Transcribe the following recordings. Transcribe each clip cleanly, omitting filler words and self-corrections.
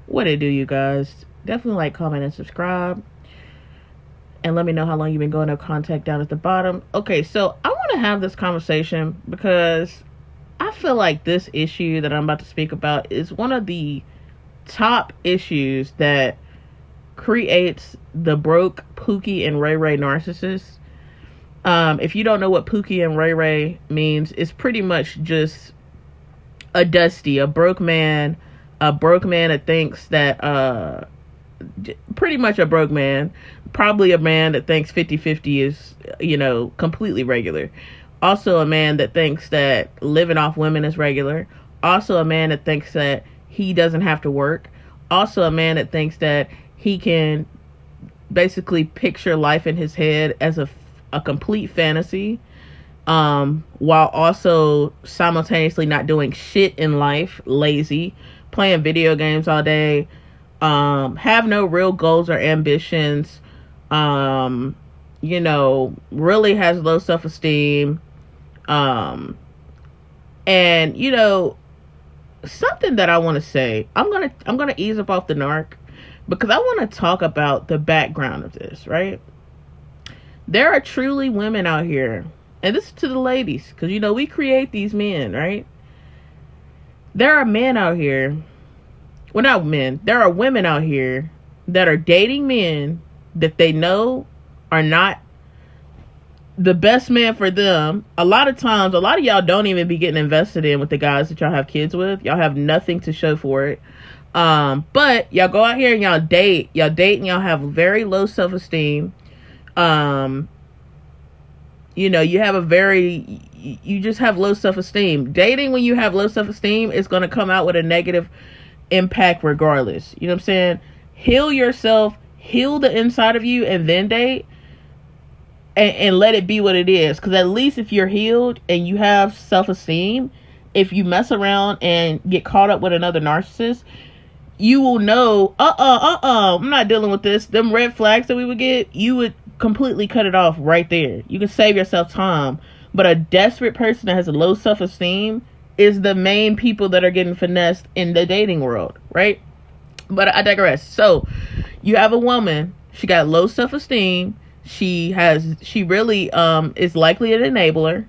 What it do, you guys? Definitely like, comment, and subscribe. And let me know how long you've been going to contact down at the bottom. Okay, so I want to have this conversation because I feel like this issue that I'm about to speak about is one of the top issues that creates the broke Pookie and Ray Ray narcissists. If you don't know what Pookie and Ray Ray means, it's pretty much just a dusty, a broke man that thinks that pretty much a broke man, probably a man that thinks 50-50 is, completely regular. Also a man that thinks that living off women is regular. Also a man that thinks that he doesn't have to work. Also a man that thinks that he can basically picture life in his head as a complete fantasy, while also simultaneously not doing shit in life, lazy, playing video games all day, have no real goals or ambitions, really has low self-esteem, and something that I want to say, I'm gonna ease up off the narc because I want to talk about the background of this, right? There are truly women out here, and this is to the ladies, because we create these men, right? There are men out here, well, not men, there are women out here that are dating men that they know are not the best man for them. A lot of times, a lot of y'all don't even be getting invested in with the guys that y'all have kids with. Y'all have nothing to show for it. But y'all go out here and y'all date and y'all have very low self-esteem. You just have low self-esteem. Dating when you have low self-esteem is going to come out with a negative impact regardless. You know what I'm saying? Heal yourself, heal the inside of you, and then date, and let it be what it is. Because at least if you're healed and you have self-esteem, if you mess around and get caught up with another narcissist, you will know, I'm not dealing with this. Them red flags that we would get, you would completely cut it off right there. You can save yourself time. But a desperate person that has a low self-esteem is the main people that are getting finessed in the dating world, right? But I digress. So you have a woman, she got low self-esteem. She really is likely an enabler.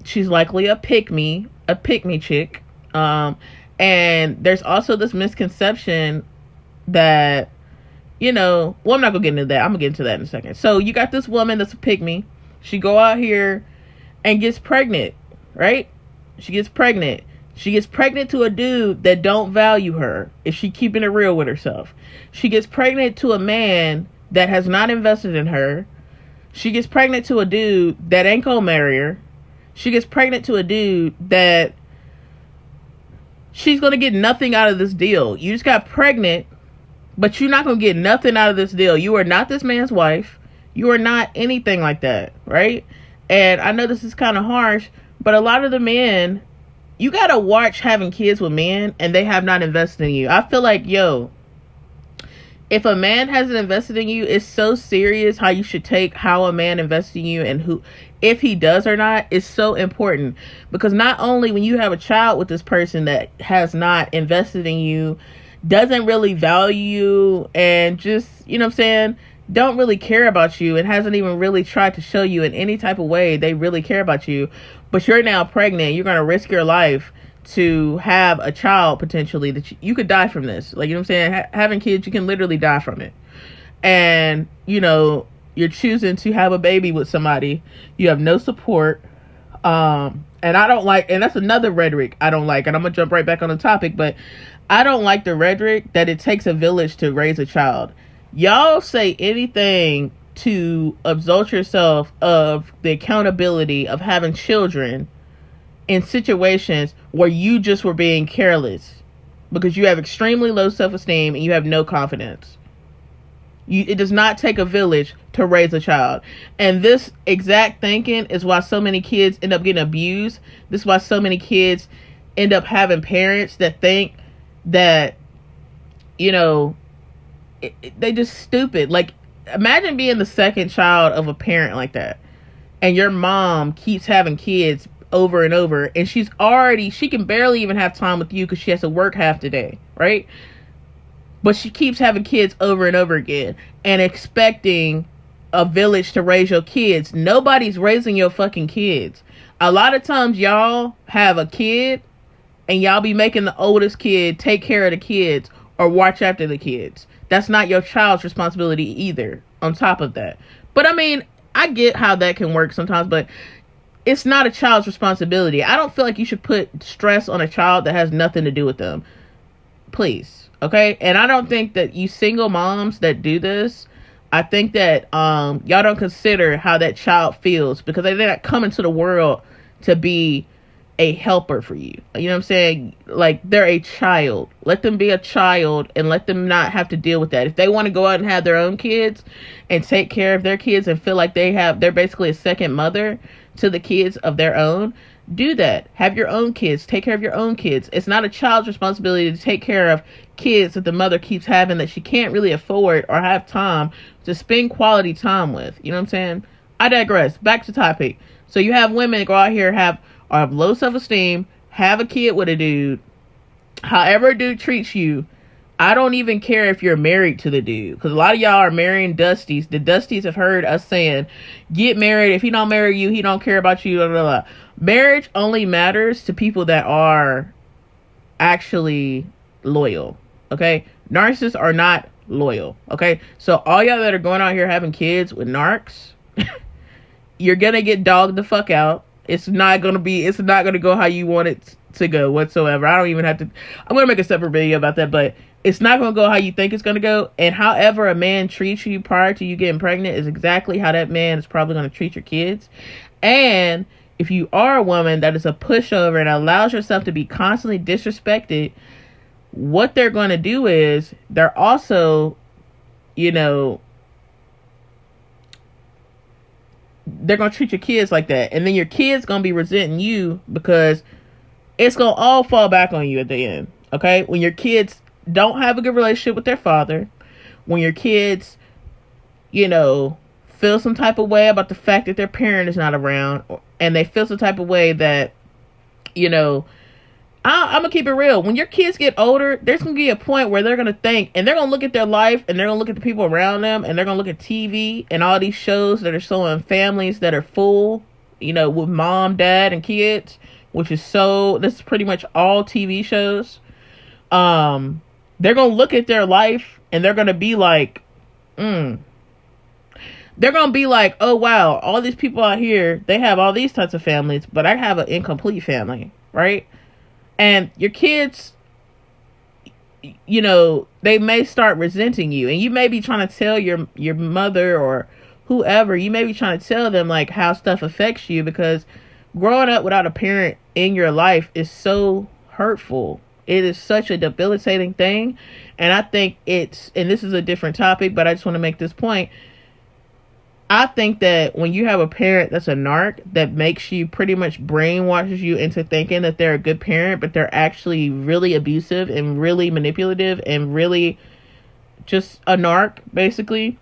She's likely a pick me chick. And there's also this misconception that, I'm not gonna get into that. I'm gonna get into that in a second. So you got this woman that's a pick me. She go out here and gets pregnant, right? She gets pregnant to a dude that don't value her if she keeping it real with herself. She gets pregnant to a man that has not invested in her. She gets pregnant to a dude that ain't gonna marry her. She gets pregnant to a dude that she's gonna get nothing out of this deal. You just got pregnant, but you're not gonna get nothing out of this deal. You are not this man's wife. You are not anything like that, right? And I know this is kind of harsh, but a lot of the men, you gotta watch having kids with men and they have not invested in you. I feel like, if a man hasn't invested in you, it's so serious how you should take how a man invests in you and who, if he does or not, is so important. Because not only when you have a child with this person that has not invested in you, doesn't really value you, and just, don't really care about you, and hasn't even really tried to show you in any type of way they really care about you, but you're now pregnant, you're going to risk your life to have a child potentially that you could die from this. Like, having kids, you can literally die from it. And, you're choosing to have a baby with somebody. You have no support. And I don't like, and that's another rhetoric I don't like. And I'm going to jump right back on the topic, but I don't like the rhetoric that it takes a village to raise a child. Y'all say anything to absolve yourself of the accountability of having children in situations where you just were being careless because you have extremely low self-esteem and you have no confidence. It does not take a village to raise a child. And this exact thinking is why so many kids end up getting abused. This is why so many kids end up having parents that think that, they just stupid. Like, imagine being the second child of a parent like that, and your mom keeps having kids over and over, and she can barely even have time with you because she has to work half the day, right? But she keeps having kids over and over again and expecting a village to raise your kids. Nobody's raising your fucking kids. A lot of times y'all have a kid and y'all be making the oldest kid take care of the kids or watch after the kids. That's not your child's responsibility either, on top of that. But I mean, I get how that can work sometimes, but it's not a child's responsibility. I don't feel like you should put stress on a child that has nothing to do with them. Please. Okay? And I don't think that you single moms that do this, I think that y'all don't consider how that child feels, because they're not coming to the world to be a helper for you. You know what I'm saying? Like, they're a child. Let them be a child and let them not have to deal with that. If they want to go out and have their own kids and take care of their kids and feel like they're basically a second mother to the kids of their own, do that. Have your own kids. Take care of your own kids. It's not a child's responsibility to take care of kids that the mother keeps having that she can't really afford or have time to spend quality time with. You know what I'm saying? I digress. Back to topic. So you have women go out here have low self-esteem, have a kid with a dude. However a dude treats you, I don't even care if you're married to the dude, because a lot of y'all are marrying Dusties. The Dusties have heard us saying, get married. If he don't marry you, he don't care about you. Blah, blah, blah. Marriage only matters to people that are actually loyal. Okay? Narcissists are not loyal. Okay? So all y'all that are going out here having kids with narcs, you're gonna get dogged the fuck out. It's not gonna go how you want it to go whatsoever. I'm gonna make a separate video about that, but it's not gonna go how you think it's gonna go. And however a man treats you prior to you getting pregnant is exactly how that man is probably gonna treat your kids. And if you are a woman that is a pushover and allows yourself to be constantly disrespected, what they're gonna do is they're also, they're going to treat your kids like that. And then your kids going to be resenting you, because it's going to all fall back on you at the end. Okay? When your kids don't have a good relationship with their father, when your kids, feel some type of way about the fact that their parent is not around, and they feel some type of way that, I'm going to keep it real. When your kids get older, there's going to be a point where they're going to think, and they're going to look at their life, and they're going to look at the people around them, and they're going to look at TV and all these shows that are showing families that are full, with mom, dad, and kids, this is pretty much all TV shows. They're going to look at their life, and they're going to be like, they're going to be like, oh, wow, all these people out here, they have all these types of families, but I have an incomplete family, right? And your kids, they may start resenting you. And you may be trying to tell your mother or whoever, you may be trying to tell them like how stuff affects you, because growing up without a parent in your life is so hurtful. It is such a debilitating thing. And I think and this is a different topic, but I just want to make this point. I think that when you have a parent that's a narc, that makes you, pretty much brainwashes you into thinking that they're a good parent, but they're actually really abusive and really manipulative and really just a narc, basically.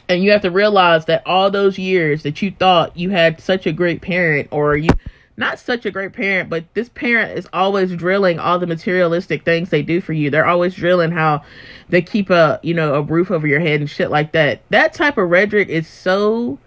And you have to realize that all those years that you thought you had such a great parent, or you, not such a great parent, but this parent is always drilling all the materialistic things they do for you. They're always drilling how they keep a roof over your head and shit like that. That type of rhetoric is so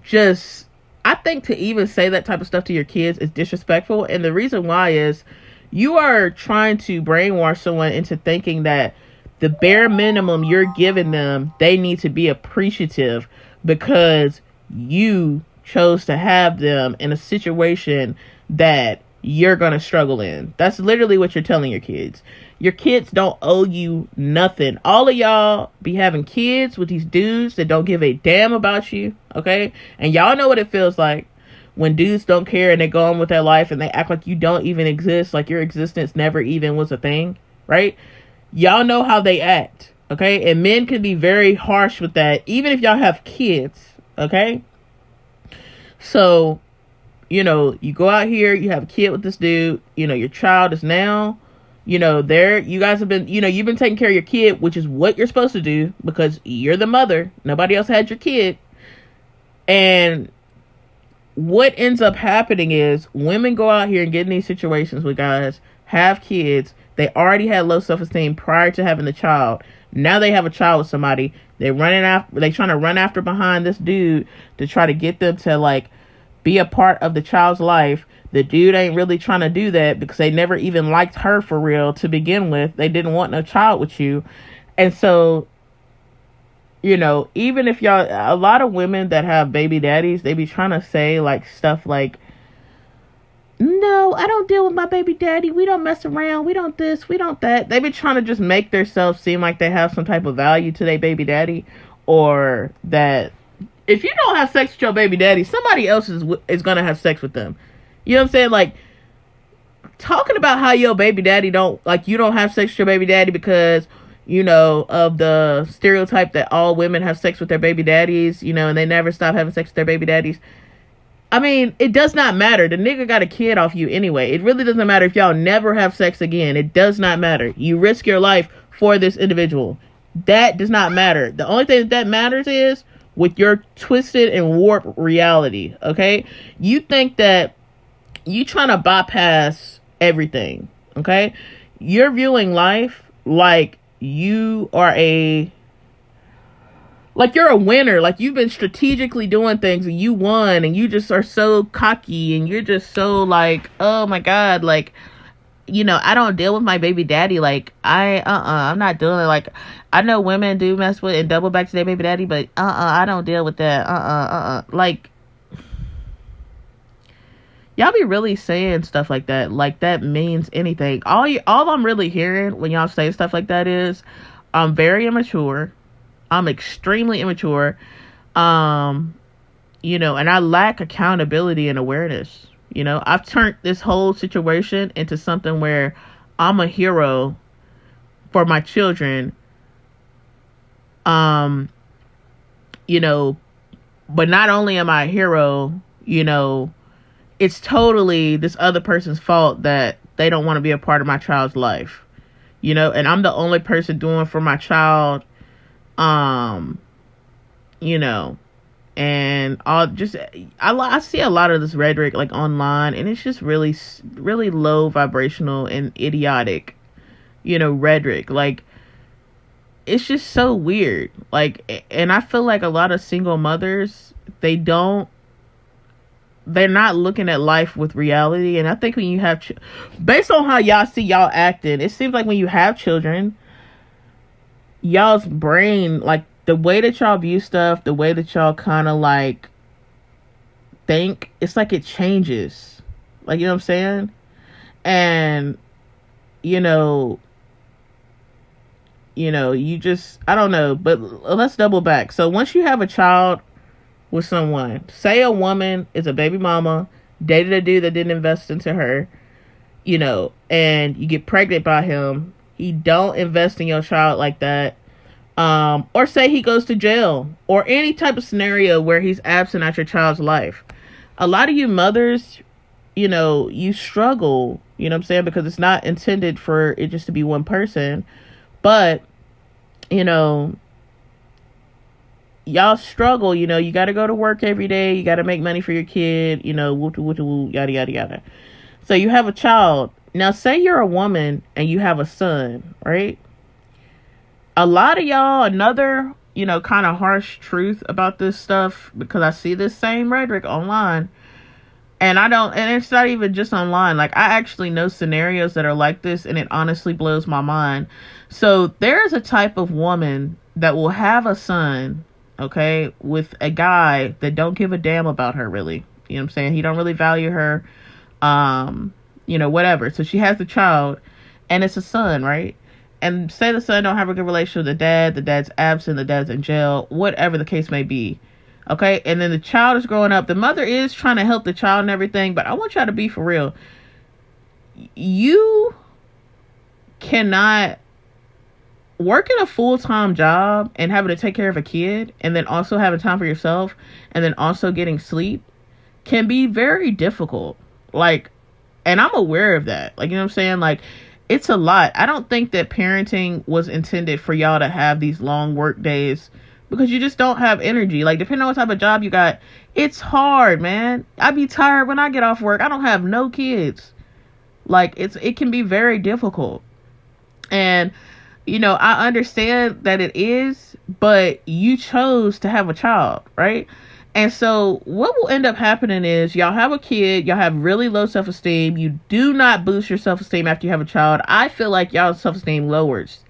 just, I think to even say that type of stuff to your kids is disrespectful. And the reason why is you are trying to brainwash someone into thinking that the bare minimum you're giving them, they need to be appreciative because you chose to have them in a situation that you're gonna struggle in. That's literally what you're telling your kids. Your kids don't owe you nothing. All of y'all be having kids with these dudes that don't give a damn about you, okay? And y'all know what it feels like when dudes don't care and they go on with their life and they act like you don't even exist, like your existence never even was a thing, right? Y'all know how they act, okay? And men can be very harsh with that, even if y'all have kids, okay? So, you go out here, you have a kid with this dude, your child is now, you guys have been, you've been taking care of your kid, which is what you're supposed to do because you're the mother. Nobody else had your kid. And what ends up happening is women go out here and get in these situations with guys, have kids. They already had low self-esteem prior to having the child. Now they have a child with somebody. They're trying to run after behind this dude to try to get them to like be a part of the child's life. The dude ain't really trying to do that because they never even liked her for real to begin with. They didn't want no child with you. And so, you know, even if y'all, a lot of women that have baby daddies, they be trying to say like stuff like, no, I don't deal with my baby daddy. We don't mess around. We don't this. We don't that. They be trying to just make themselves seem like they have some type of value to their baby daddy, or that if you don't have sex with your baby daddy, somebody else is going to have sex with them. You know what I'm saying? Like, talking about how your baby daddy you don't have sex with your baby daddy because, you know, of the stereotype that all women have sex with their baby daddies, you know, and they never stop having sex with their baby daddies. I mean, it does not matter. The nigga got a kid off you anyway. It really doesn't matter if y'all never have sex again. It does not matter. You risk your life for this individual. That does not matter. The only thing that matters is with your twisted and warped reality, okay? You think that you trying to bypass everything, okay? You're viewing life like you are you're a winner, like you've been strategically doing things and you won, and you just are so cocky, and you're just so like, oh my God, like, you know, I don't deal with my baby daddy. Like, I'm not doing it. Like, I know women do mess with and double back to their baby daddy, but I don't deal with that. Like, y'all be really saying stuff like that means anything. All I'm really hearing when y'all say stuff like that is, I'm very immature. I'm extremely immature. You know, and I lack accountability and awareness. You know, I've turned this whole situation into something where I'm a hero for my children. You know, but not only am I a hero, you know, it's totally this other person's fault that they don't want to be a part of my child's life. You know, and I'm the only person doing for my child. You know, and I see a lot of this rhetoric like online, and it's just really, really low vibrational and idiotic, you know, rhetoric. Like, it's just so weird. Like, and I feel like a lot of single mothers, they're not looking at life with reality. And I think when you have, based on how y'all see y'all acting, it seems like when you have children, y'all's brain, like the way that y'all view stuff, the way that y'all kind of like think, it's like it changes. Like, you know what I'm saying? And, you know, you just, I don't know, but let's double back. So once you have a child with someone, say a woman is a baby mama, dated a dude that didn't invest into her, you know, and you get pregnant by him, he don't invest in your child like that. Or say he goes to jail, or any type of scenario where he's absent at your child's life. A lot of you mothers, you know, you struggle, you know what I'm saying? Because it's not intended for it just to be one person. But, you know, y'all struggle, you know, you got to go to work every day. You got to make money for your kid, you know, woo, yada, yada, yada. So you have a child. Now, say you're a woman and you have a son, right? A lot of y'all, another, you know, kind of harsh truth about this stuff, because I see this same rhetoric online, and it's not even just online. Like, I actually know scenarios that are like this, and it honestly blows my mind. So there's a type of woman that will have a son, okay, with a guy that don't give a damn about her, really. You know what I'm saying? He don't really value her, you know, whatever. So she has the child, and it's a son, right? And say the son don't have a good relationship with the dad's absent, the dad's in jail, whatever the case may be. Okay? And then the child is growing up. The mother is trying to help the child and everything, but I want y'all to be for real. You cannot working a full-time job and having to take care of a kid, and then also having time for yourself, and then also getting sleep can be very difficult. Like, and I'm aware of that. Like, you know what I'm saying? Like, it's a lot. I don't think that parenting was intended for y'all to have these long work days because you just don't have energy. Like, depending on what type of job you got, it's hard, man. I be tired when I get off work. I don't have no kids. Like, it can be very difficult. And, you know, I understand that it is, but you chose to have a child, right? And so what will end up happening is y'all have a kid, y'all have really low self-esteem. You do not boost your self-esteem after you have a child. I feel like y'all's self-esteem lowers